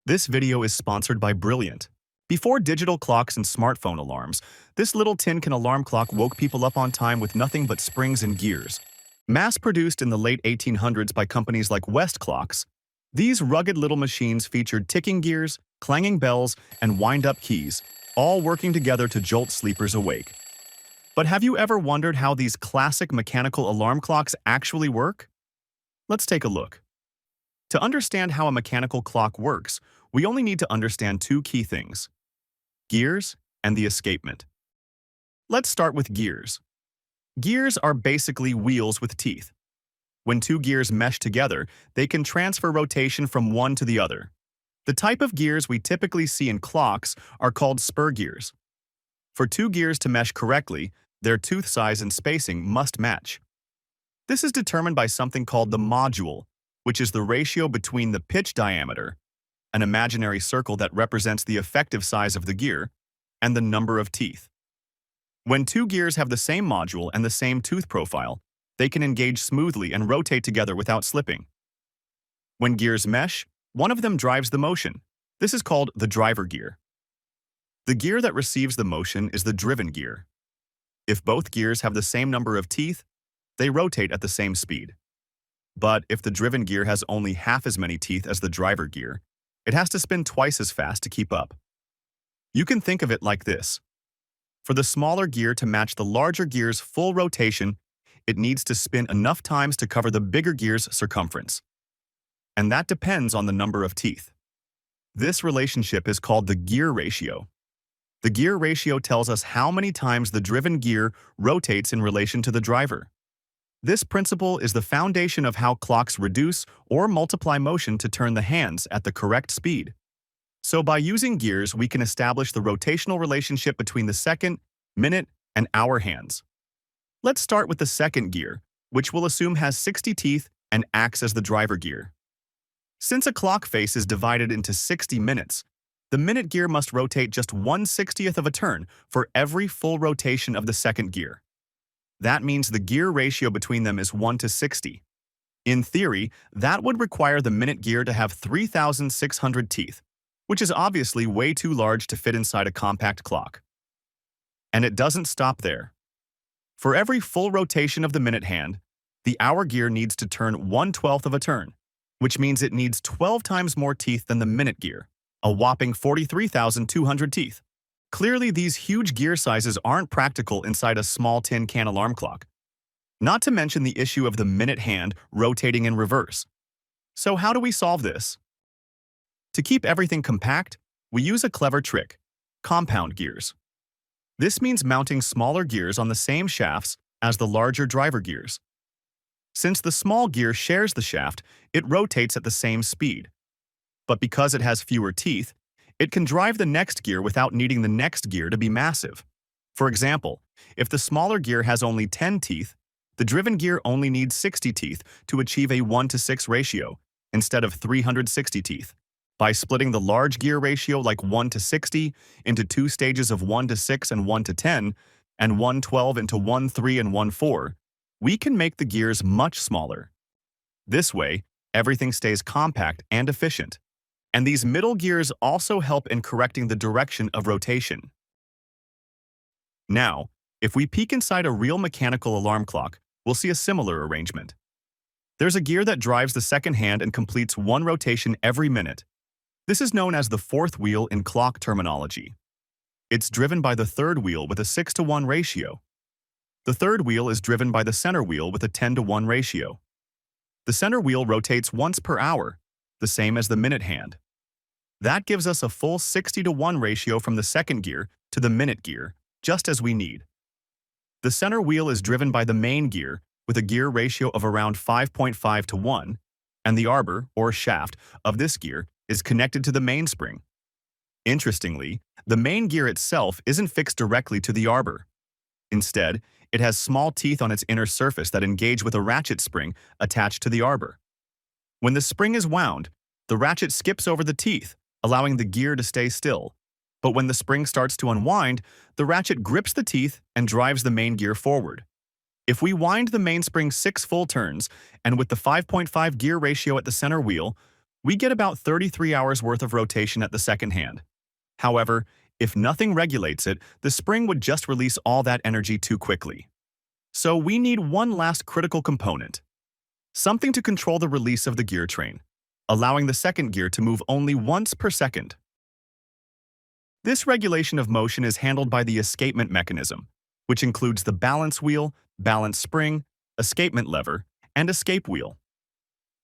This video is sponsored by Brilliant. Before digital clocks and smartphone alarms, this little tin can alarm clock woke people up on time with nothing but springs and gears. Mass-produced in the late 1800s by companies like West Clocks, these rugged little machines featured ticking gears, clanging bells, and wind-up keys, all working together to jolt sleepers awake. But have you ever wondered how these classic mechanical alarm clocks actually work? Let's take a look. To understand how a mechanical clock works, we only need to understand two key things: gears and the escapement. Let's start with gears. Gears are basically wheels with teeth. When two gears mesh together, they can transfer rotation from one to the other. The type of gears we typically see in clocks are called spur gears. For two gears to mesh correctly, their tooth size and spacing must match. This is determined by something called the module, which is the ratio between the pitch diameter, an imaginary circle that represents the effective size of the gear, and the number of teeth. When two gears have the same module and the same tooth profile, they can engage smoothly and rotate together without slipping. When gears mesh, one of them drives the motion. This is called the driver gear. The gear that receives the motion is the driven gear. If both gears have the same number of teeth, they rotate at the same speed. But if the driven gear has only half as many teeth as the driver gear, it has to spin twice as fast to keep up. You can think of it like this. For the smaller gear to match the larger gear's full rotation, it needs to spin enough times to cover the bigger gear's circumference. And that depends on the number of teeth. This relationship is called the gear ratio. The gear ratio tells us how many times the driven gear rotates in relation to the driver. This principle is the foundation of how clocks reduce or multiply motion to turn the hands at the correct speed. So by using gears, we can establish the rotational relationship between the second, minute, and hour hands. Let's start with the second gear, which we'll assume has 60 teeth and acts as the driver gear. Since a clock face is divided into 60 minutes, the minute gear must rotate just 1/60th of a turn for every full rotation of the second gear. That means the gear ratio between them is 1 to 60. In theory, that would require the minute gear to have 3,600 teeth, which is obviously way too large to fit inside a compact clock. And it doesn't stop there. For every full rotation of the minute hand, the hour gear needs to turn 1/12 of a turn, which means it needs 12 times more teeth than the minute gear, a whopping 43,200 teeth. Clearly, these huge gear sizes aren't practical inside a small tin can alarm clock. Not to mention the issue of the minute hand rotating in reverse. So how do we solve this? To keep everything compact, we use a clever trick: compound gears. This means mounting smaller gears on the same shafts as the larger driver gears. Since the small gear shares the shaft, it rotates at the same speed. But because it has fewer teeth, it can drive the next gear without needing the next gear to be massive. For example, if the smaller gear has only 10 teeth, the driven gear only needs 60 teeth to achieve a 1:6 ratio instead of 360 teeth. By splitting the large gear ratio like 1:60 into two stages of 1:6 and 1:10, and 1:12 into 1:3 and 1:4, we can make the gears much smaller. This way, everything stays compact and efficient. And these middle gears also help in correcting the direction of rotation. Now, if we peek inside a real mechanical alarm clock, we'll see a similar arrangement. There's a gear that drives the second hand and completes one rotation every minute. This is known as the fourth wheel in clock terminology. It's driven by the third wheel with a 6:1 ratio. The third wheel is driven by the center wheel with a 10:1 ratio. The center wheel rotates once per hour, the same as the minute hand. That gives us a full 60:1 ratio from the second gear to the minute gear, just as we need. The center wheel is driven by the main gear with a gear ratio of around 5.5 to 1, and the arbor, or shaft, of this gear is connected to the mainspring. Interestingly, the main gear itself isn't fixed directly to the arbor. Instead, it has small teeth on its inner surface that engage with a ratchet spring attached to the arbor. When the spring is wound, the ratchet skips over the teeth, allowing the gear to stay still. But when the spring starts to unwind, the ratchet grips the teeth and drives the main gear forward. If we wind the mainspring 6 full turns, and with the 5.5 gear ratio at the center wheel, We get about 33 hours worth of rotation at the second hand. However, if nothing regulates it, the spring would just release all that energy too quickly. So we need one last critical component, something to control the release of the gear train, allowing the second gear to move only once per second. This regulation of motion is handled by the escapement mechanism, which includes the balance wheel, balance spring, escapement lever, and escape wheel.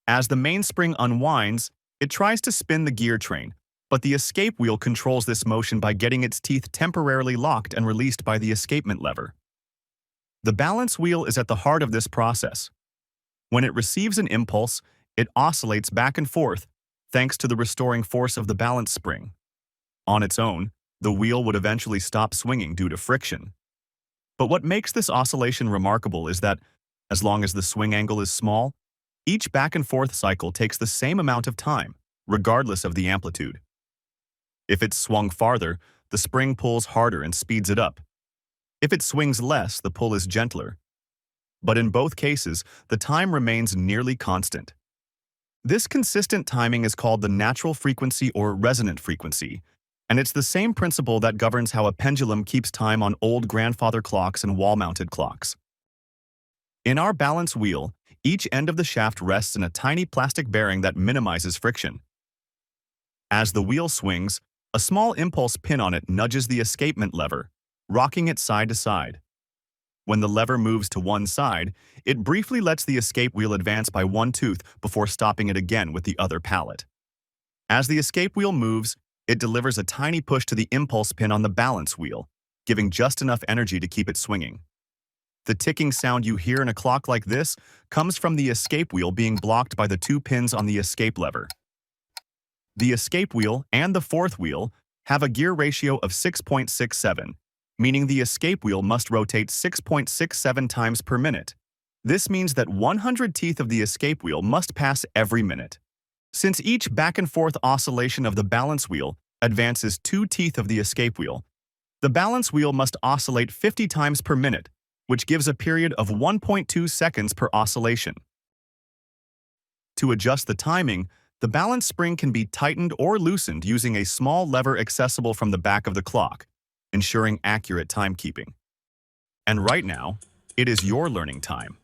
As the mainspring unwinds, it tries to spin the gear train, but the escape wheel controls this motion by getting its teeth temporarily locked and released by the escapement lever. The balance wheel is at the heart of this process. When it receives an impulse, it oscillates back and forth, thanks to the restoring force of the balance spring. On its own, the wheel would eventually stop swinging due to friction. But what makes this oscillation remarkable is that, as long as the swing angle is small, each back and forth cycle takes the same amount of time, regardless of the amplitude. If it's swung farther, the spring pulls harder and speeds it up. If it swings less, the pull is gentler. But in both cases, the time remains nearly constant. This consistent timing is called the natural frequency or resonant frequency, and it's the same principle that governs how a pendulum keeps time on old grandfather clocks and wall-mounted clocks. In our balance wheel, each end of the shaft rests in a tiny plastic bearing that minimizes friction. As the wheel swings, a small impulse pin on it nudges the escapement lever, rocking it side to side. When the lever moves to one side, it briefly lets the escape wheel advance by one tooth before stopping it again with the other pallet. As the escape wheel moves, it delivers a tiny push to the impulse pin on the balance wheel, giving just enough energy to keep it swinging. The ticking sound you hear in a clock like this comes from the escape wheel being blocked by the two pins on the escape lever. The escape wheel and the fourth wheel have a gear ratio of 6.67, meaning the escape wheel must rotate 6.67 times per minute. This means that 100 teeth of the escape wheel must pass every minute. Since each back and forth oscillation of the balance wheel advances 2 teeth of the escape wheel, the balance wheel must oscillate 50 times per minute, which gives a period of 1.2 seconds per oscillation. To adjust the timing, the balance spring can be tightened or loosened using a small lever accessible from the back of the clock, ensuring accurate timekeeping. And right now, it is your learning time.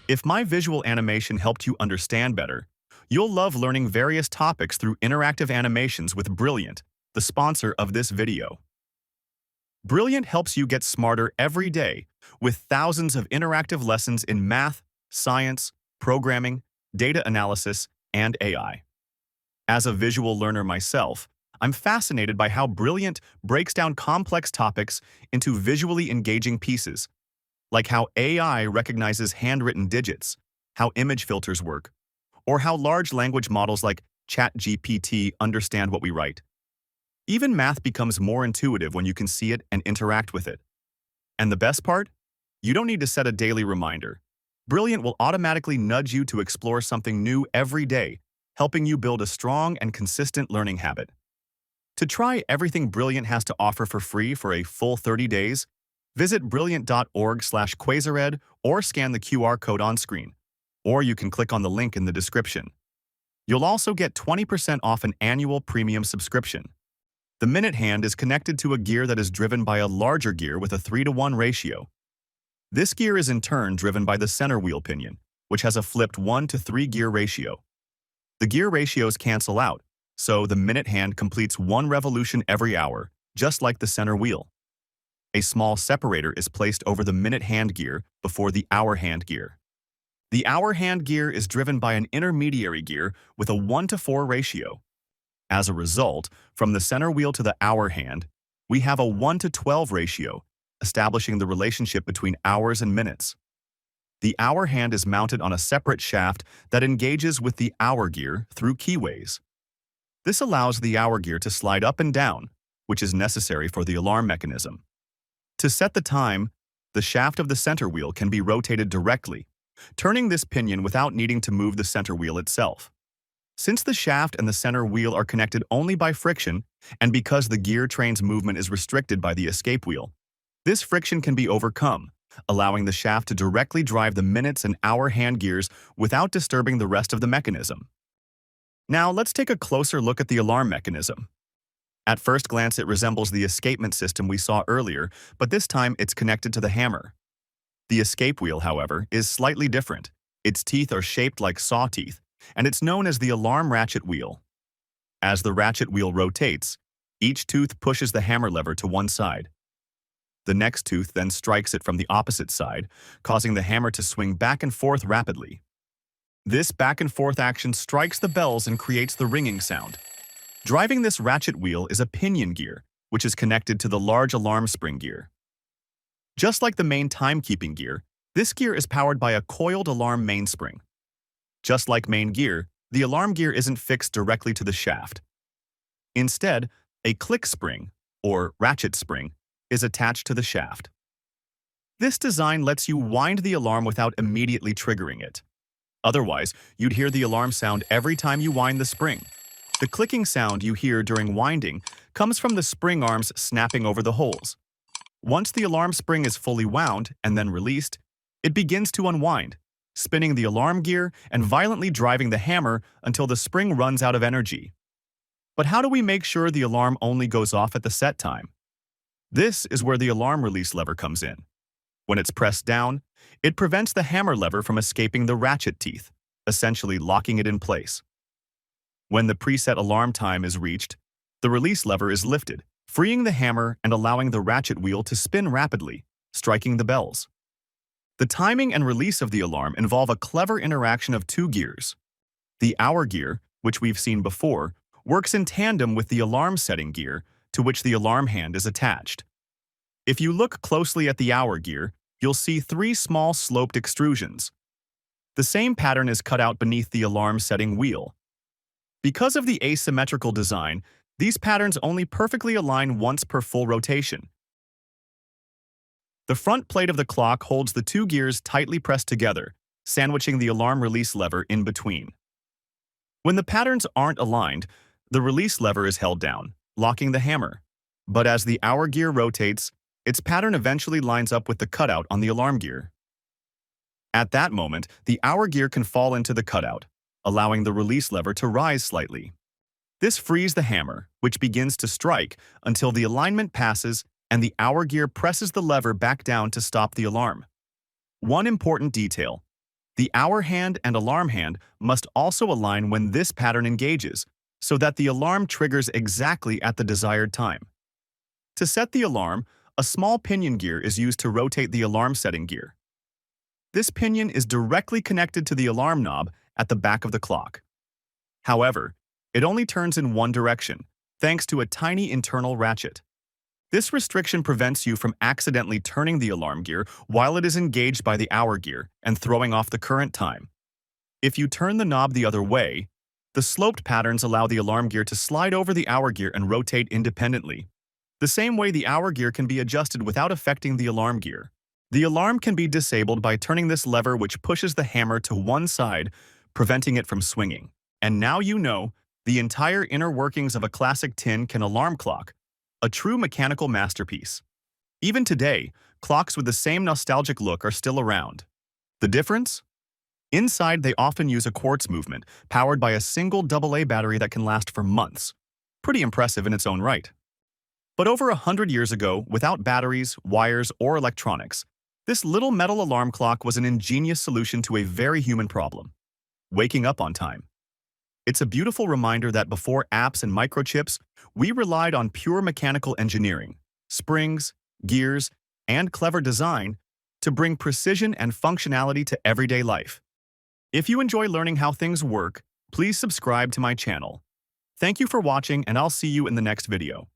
If my visual animation helped you understand better, you'll love learning various topics through interactive animations with Brilliant, the sponsor of this video. Brilliant helps you get smarter every day with thousands of interactive lessons in math, science, programming, data analysis, and AI. As a visual learner myself, I'm fascinated by how Brilliant breaks down complex topics into visually engaging pieces, like how AI recognizes handwritten digits, how image filters work, or how large language models like ChatGPT understand what we write. Even math becomes more intuitive when you can see it and interact with it. And the best part? You don't need to set a daily reminder. Brilliant will automatically nudge you to explore something new every day, helping you build a strong and consistent learning habit. To try everything Brilliant has to offer for free for a full 30 days, visit brilliant.org/Quasar-Ed or scan the QR code on screen, or you can click on the link in the description. You'll also get 20% off an annual premium subscription. The minute hand is connected to a gear that is driven by a larger gear with a 3-to-1 ratio. This gear is in turn driven by the center wheel pinion, which has a flipped 1-to-3 gear ratio. The gear ratios cancel out, so the minute hand completes 1 revolution every hour, just like the center wheel. A small separator is placed over the minute hand gear before the hour hand gear. The hour hand gear is driven by an intermediary gear with a 1-to-4 ratio. As a result, from the center wheel to the hour hand, we have a 1-to-12 ratio, establishing the relationship between hours and minutes. The hour hand is mounted on a separate shaft that engages with the hour gear through keyways. This allows the hour gear to slide up and down, which is necessary for the alarm mechanism. To set the time, the shaft of the center wheel can be rotated directly, turning this pinion without needing to move the center wheel itself. Since the shaft and the center wheel are connected only by friction, and because the gear train's movement is restricted by the escape wheel, this friction can be overcome, allowing the shaft to directly drive the minutes and hour hand gears without disturbing the rest of the mechanism. Now, let's take a closer look at the alarm mechanism. At first glance, it resembles the escapement system we saw earlier, but this time it's connected to the hammer. The escape wheel, however, is slightly different. Its teeth are shaped like saw teeth, and it's known as the alarm ratchet wheel. As the ratchet wheel rotates, each tooth pushes the hammer lever to one side. The next tooth then strikes it from the opposite side, causing the hammer to swing back and forth rapidly. This back-and-forth action strikes the bells and creates the ringing sound. Driving this ratchet wheel is a pinion gear, which is connected to the large alarm spring gear. Just like the main timekeeping gear, this gear is powered by a coiled alarm mainspring. Just like main gear, the alarm gear isn't fixed directly to the shaft. Instead, a click spring, or ratchet spring, is attached to the shaft. This design lets you wind the alarm without immediately triggering it. Otherwise, you'd hear the alarm sound every time you wind the spring. The clicking sound you hear during winding comes from the spring arms snapping over the holes. Once the alarm spring is fully wound and then released, it begins to unwind, spinning the alarm gear and violently driving the hammer until the spring runs out of energy. But how do we make sure the alarm only goes off at the set time? This is where the alarm release lever comes in. When it's pressed down, it prevents the hammer lever from escaping the ratchet teeth, essentially locking it in place. When the preset alarm time is reached, the release lever is lifted, freeing the hammer and allowing the ratchet wheel to spin rapidly, striking the bells. The timing and release of the alarm involve a clever interaction of two gears. The hour gear, which we've seen before, works in tandem with the alarm setting gear, to which the alarm hand is attached. If you look closely at the hour gear, you'll see three small sloped extrusions. The same pattern is cut out beneath the alarm setting wheel. Because of the asymmetrical design, these patterns only perfectly align once per full rotation. The front plate of the clock holds the two gears tightly pressed together, sandwiching the alarm release lever in between. When the patterns aren't aligned, the release lever is held down, locking the hammer. But as the hour gear rotates, its pattern eventually lines up with the cutout on the alarm gear. At that moment, the hour gear can fall into the cutout, allowing the release lever to rise slightly. This frees the hammer, which begins to strike until the alignment passes and the hour gear presses the lever back down to stop the alarm. One important detail: the hour hand and alarm hand must also align when this pattern engages, so that the alarm triggers exactly at the desired time. To set the alarm, a small pinion gear is used to rotate the alarm setting gear. This pinion is directly connected to the alarm knob at the back of the clock. However, it only turns in one direction, thanks to a tiny internal ratchet. This restriction prevents you from accidentally turning the alarm gear while it is engaged by the hour gear and throwing off the current time. If you turn the knob the other way, the sloped patterns allow the alarm gear to slide over the hour gear and rotate independently. The same way the hour gear can be adjusted without affecting the alarm gear. The alarm can be disabled by turning this lever, which pushes the hammer to one side, preventing it from swinging. And now you know the entire inner workings of a classic tin can alarm clock, a true mechanical masterpiece. Even today, clocks with the same nostalgic look are still around. The difference? Inside, they often use a quartz movement, powered by a single AA battery that can last for months. Pretty impressive in its own right. But over 100 years ago, without batteries, wires, or electronics, this little metal alarm clock was an ingenious solution to a very human problem: waking up on time. It's a beautiful reminder that before apps and microchips, we relied on pure mechanical engineering, springs, gears, and clever design to bring precision and functionality to everyday life. If you enjoy learning how things work, please subscribe to my channel. Thank you for watching, and I'll see you in the next video.